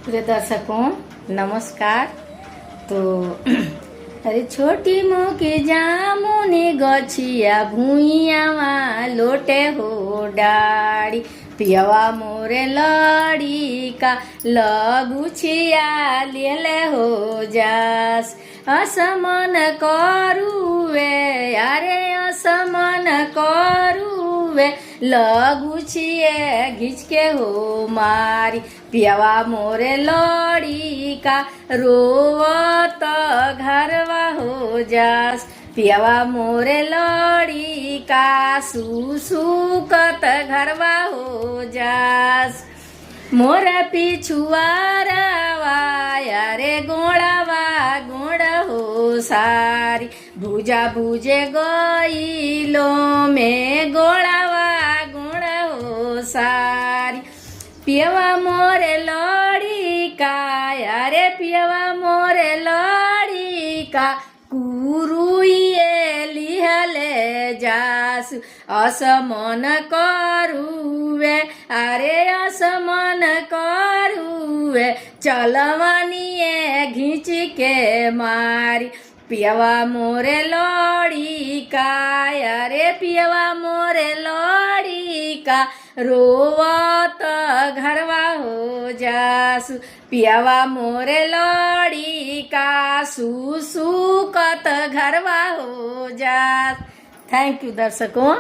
प्रिय दर्शकों नमस्कार। तो अरे छोटी मोकी जामुनी गछिया भुइयामा लोटे हो डाड़ी पियवा मोरे लड़ी का लगुछिया लेले हो जास असमन करुवे अरे असमन करुवे लगुछिए घिच के हो मारी पियवा मोरे लड़ी का रोवत घरवा हो जास पियवा मोरे लड़ी का सुसुकत घरवा हो जास मोर पिछुआरवा अरे गोड़ावा गोड़ हो सारी भुजा भुजे गईलो में गोड़ावा गोड़ हो सारी पियवा मोरे लड़ी का अरे पियवा मोरे लड़ी का कुरुए लिहले जासु असमन करुवे अरे असमन करुवे चलवनिए घींच के मारी पियवा मोरे लड़ी का अरे पियवा मोरे लड़ी का रोवत घरवा हो जासु पियवा मोरे लड़ी का सुसुकत घरवा हो जास। थैंक यू दर्शकों,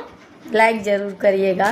लाइक जरूर करिएगा।